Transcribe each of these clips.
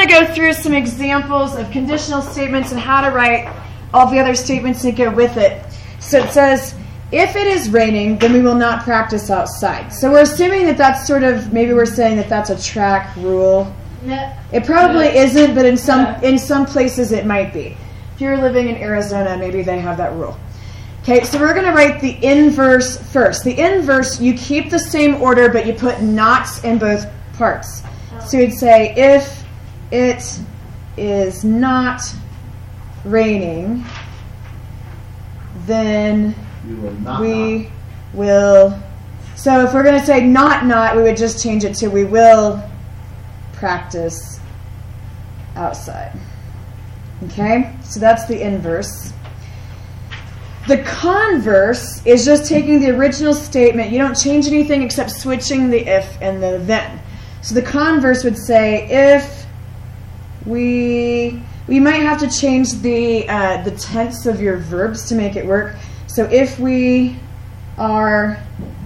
I'm going to go through some examples of conditional statements and how to write all the other statements that go with it. So it says, if it is raining, then we will not practice outside. So we're assuming that that's sort of, maybe we're saying that that's a track rule. No. It probably isn't, but in some places it might be. If you're living in Arizona, maybe they have that rule. Okay, so we're going to write the inverse first. The inverse, you keep the same order, but you put nots in both parts. So you'd say, if it is not raining, then we will. So if we're going to say not, we would just change it to we will practice outside. Okay, so that's the inverse. The converse is just taking the original statement. You don't change anything except switching the if and the then. So the converse would say if we might have to change the tense of your verbs to make it work. So if we are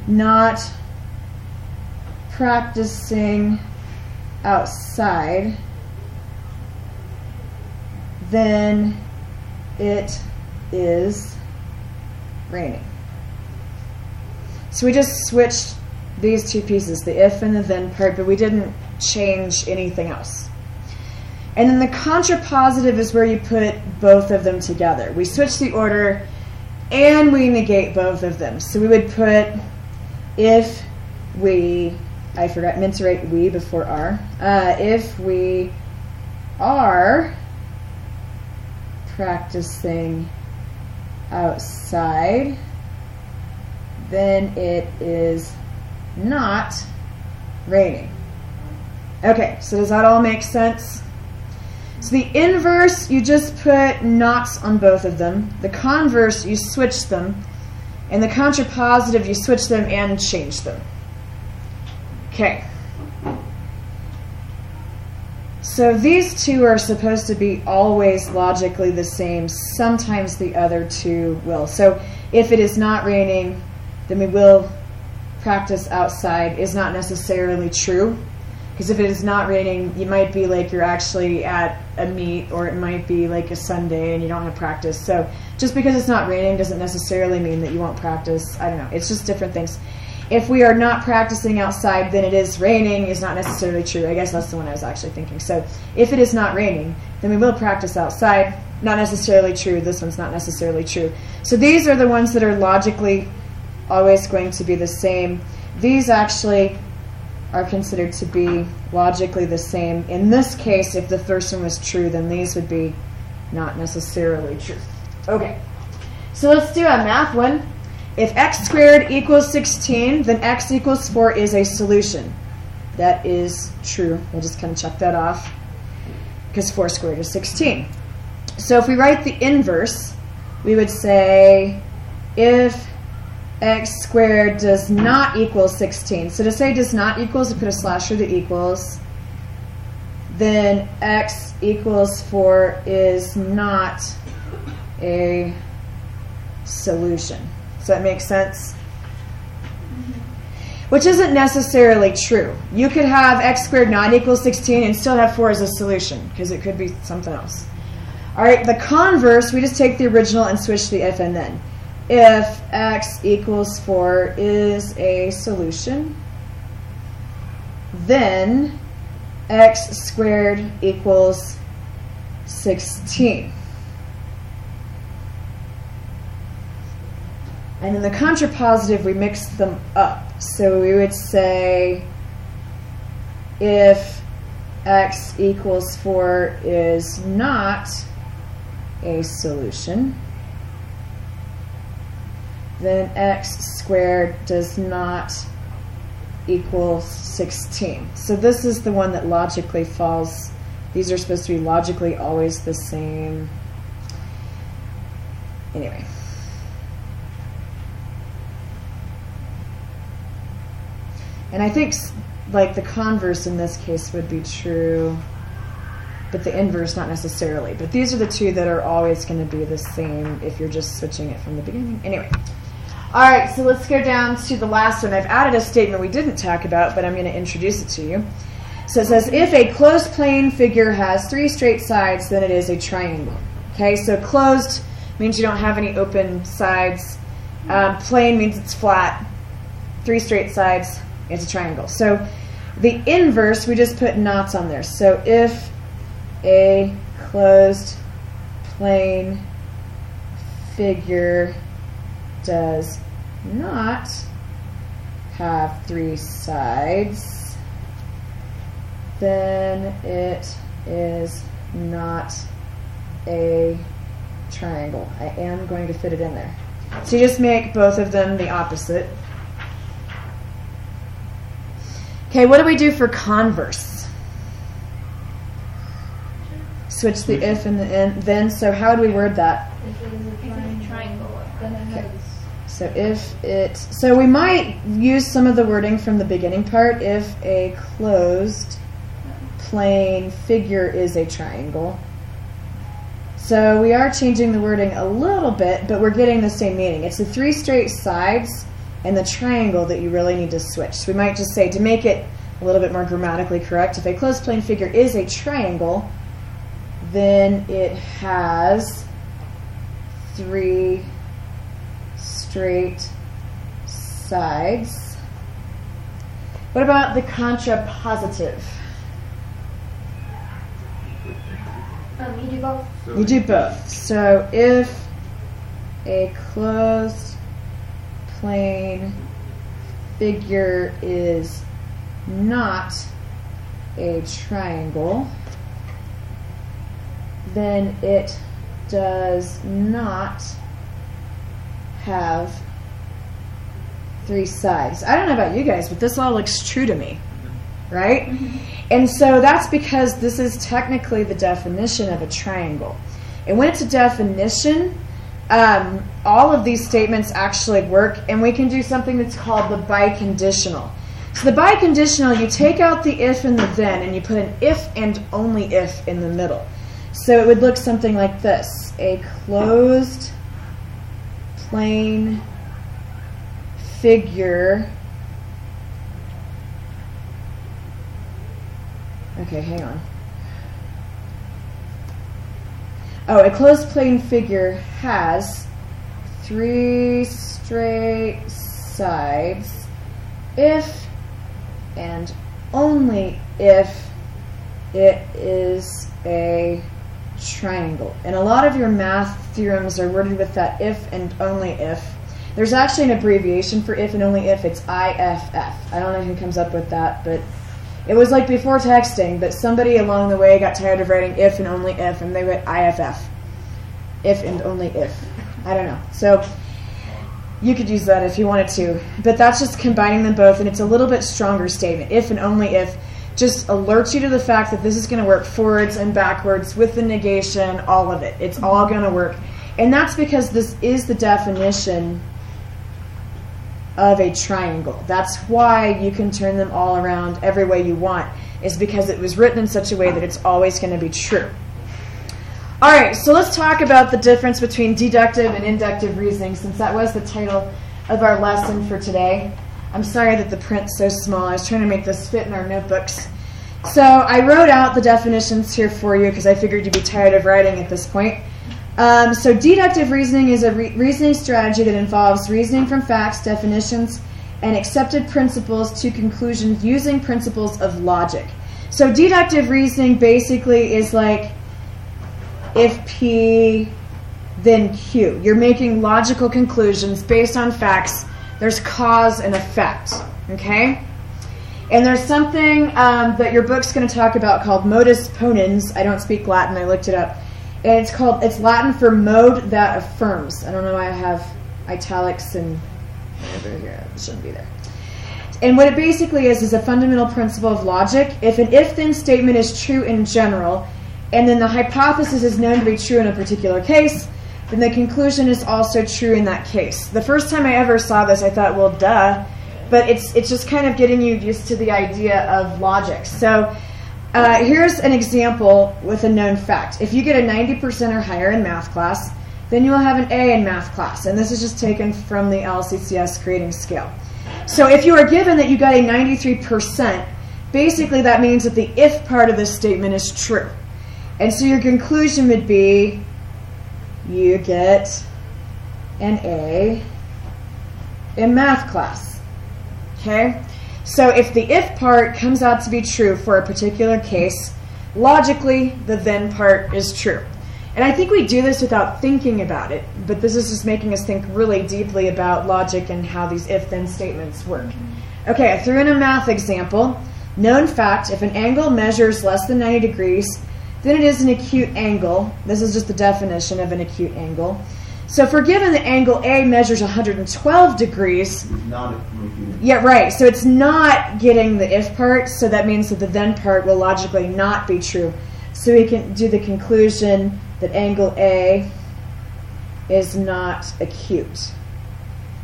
not practicing outside, then it is raining. So we just switched these two pieces, the if and the then part, but we didn't change anything else. And then the contrapositive is where you put both of them together. We switch the order and we negate both of them. So we would put if we, meant to write we before are. If we are practicing outside, then it is not raining. Okay, so does that all make sense? So the inverse, you just put nots on both of them. The converse, you switch them. And the contrapositive, you switch them and change them. Okay. So these two are supposed to be always logically the same. Sometimes the other two will. So if it is not raining, then we will practice outside is not necessarily true. Because if it is not raining, you might be like you're actually at a meet, or it might be like a Sunday and you don't have practice. So just because it's not raining doesn't necessarily mean that you won't practice. I don't know. It's just different things. If we are not practicing outside, then it is raining is not necessarily true. I guess that's the one I was actually thinking. So if it is not raining, then we will practice outside. Not necessarily true. This one's not necessarily true. So these are the ones that are logically always going to be the same. These actually are considered to be logically the same. In this case, if the first one was true, then these would be not necessarily true. Okay, so let's do a math one. If x squared equals 16, then x equals 4 is a solution. That is true. We'll just kind of check that off because 4 squared is 16. So if we write the inverse, we would say if x squared does not equal 16. So to say does not equals, we put a slash through the equals. Then x equals 4 is not a solution. Does that make sense? Which isn't necessarily true. You could have x squared not equal 16 and still have 4 as a solution, because it could be something else. All right, the converse, we just take the original and switch the if and then. If x equals 4 is a solution, then x squared equals 16. And in the contrapositive, we mix them up. So we would say if x equals 4 is not a solution, then x squared does not equal 16. So this is the one that logically falls. These are supposed to be logically always the same. Anyway. And I think like the converse in this case would be true, but the inverse not necessarily. But these are the two that are always going to be the same if you're just switching it from the beginning. Anyway. All right, so let's go down to the last one. I've added a statement we didn't talk about, but I'm going to introduce it to you. So it says if a closed plane figure has 3 straight sides, then it is a triangle. Okay, so closed means you don't have any open sides. Plane means it's flat. 3 straight sides, it's a triangle. So the inverse, we just put knots on there. So if a closed plane figure does not have 3 sides, then it is not a triangle. I am going to fit it in there. So you just make both of them the opposite. Okay, what do we do for converse? Switch the if and the then. So how would we word that? If it is a triangle, then it has. So if it, so we might use some of the wording from the beginning part. If a closed plane figure is a triangle. So we are changing the wording a little bit, but we're getting the same meaning. It's the 3 straight sides and the triangle that you really need to switch. So we might just say, to make it a little bit more grammatically correct, if a closed plane figure is a triangle, then it has 3 straight sides. What about the contrapositive? You do both. You do both. So if a closed plane figure is not a triangle, then it does not have 3 sides. I don't know about you guys, but this all looks true to me, right? And so that's because this is technically the definition of a triangle. And when it's a definition, all of these statements actually work, and we can do something that's called the biconditional. So the biconditional, you take out the if and the then, and you put an if and only if in the middle. So it would look something like this. A closed plane figure. Okay, hang on. Oh, a closed plane figure has 3 straight sides if and only if it is a triangle. And a lot of your math theorems are worded with that if and only if. There's actually an abbreviation for if and only if. It's IFF. I don't know who comes up with that, but it was like before texting, but somebody along the way got tired of writing if and only if, and they went IFF. If and only if. I don't know. So you could use that if you wanted to, but that's just combining them both, and it's a little bit stronger statement. If and only if just alerts you to the fact that this is going to work forwards and backwards with the negation, all of it. It's all going to work. And that's because this is the definition of a triangle. That's why you can turn them all around every way you want, is because it was written in such a way that it's always going to be true. All right, so let's talk about the difference between deductive and inductive reasoning, since that was the title of our lesson for today. I'm sorry that the print's so small. I was trying to make this fit in our notebooks. So I wrote out the definitions here for you because I figured you'd be tired of writing at this point. So deductive reasoning is a reasoning strategy that involves reasoning from facts, definitions, and accepted principles to conclusions using principles of logic. So deductive reasoning basically is like if P, then Q. You're making logical conclusions based on facts. There's cause and effect, okay? And there's something that your book's going to talk about called modus ponens. I don't speak Latin. I looked it up. And it's Latin for mode that affirms. I don't know why I have italics and over here. It shouldn't be there. And what it basically is a fundamental principle of logic. If an if-then statement is true in general, and then the hypothesis is known to be true in a particular case, then the conclusion is also true in that case. The first time I ever saw this, I thought, well, duh. But it's just kind of getting you used to the idea of logic. So here's an example with a known fact. If you get a 90% or higher in math class, then you will have an A in math class. And this is just taken from the LCCS grading scale. So if you are given that you got a 93%, basically that means that the if part of this statement is true. And so your conclusion would be you get an A in math class. Okay? So if the if part comes out to be true for a particular case, logically the then part is true. And I think we do this without thinking about it, but this is just making us think really deeply about logic and how these if-then statements work. Okay, I threw in a math example. Known fact, if an angle measures less than 90 degrees, then it is an acute angle. This is just the definition of an acute angle. So if we're given the angle A measures 112 degrees, It's not a acute. yeah, right. So it's not getting the if part, so that means that the then part will logically not be true. So we can do the conclusion that angle A is not acute.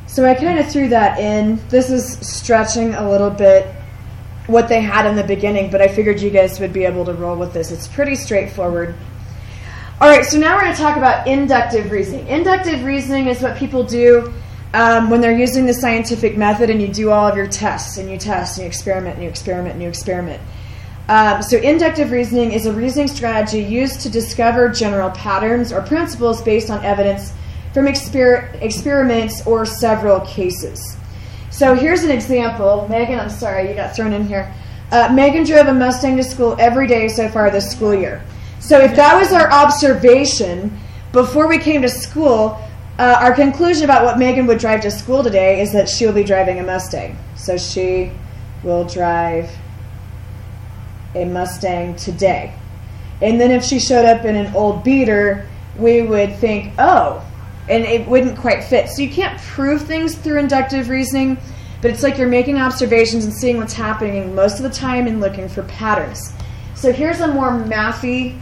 So I kind of threw that in. This is stretching a little bit what they had in the beginning, but I figured you guys would be able to roll with this. It's pretty straightforward. All right, so now we're going to talk about inductive reasoning. Inductive reasoning is what people do when they're using the scientific method and you do all of your tests, and you test, and you experiment, and you experiment, and you experiment. So inductive reasoning is a reasoning strategy used to discover general patterns or principles based on evidence from experiments or several cases. So here's an example. Megan, I'm sorry, you got thrown in here. Megan drove a Mustang to school every day so far this school year. So if that was our observation before we came to school, our conclusion about what Megan would drive to school today is that she will be driving a Mustang. So she will drive a Mustang today. And then if she showed up in an old beater, we would think, oh, and it wouldn't quite fit. So you can't prove things through inductive reasoning, but it's like you're making observations and seeing what's happening most of the time and looking for patterns. So here's a more mathy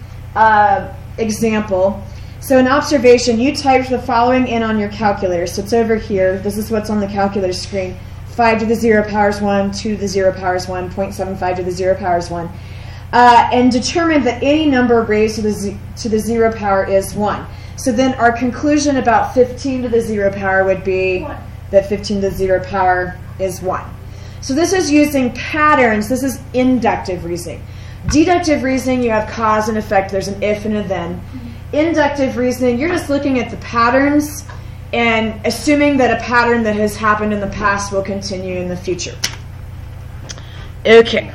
example. So an observation, you typed the following in on your calculator. So it's over here. This is what's on the calculator screen. 5 to the 0 powers 1, 2 to the 0 powers 1, 0.75 to the 0 powers 1. And determine that any number raised to the 0 power is 1. So then our conclusion about 15 to the 0 power would be that 15 to the 0 power is 1. So this is using patterns. This is inductive reasoning. Deductive reasoning, you have cause and effect. There's an if and a then. Inductive reasoning, you're just looking at the patterns and assuming that a pattern that has happened in the past will continue in the future. Okay.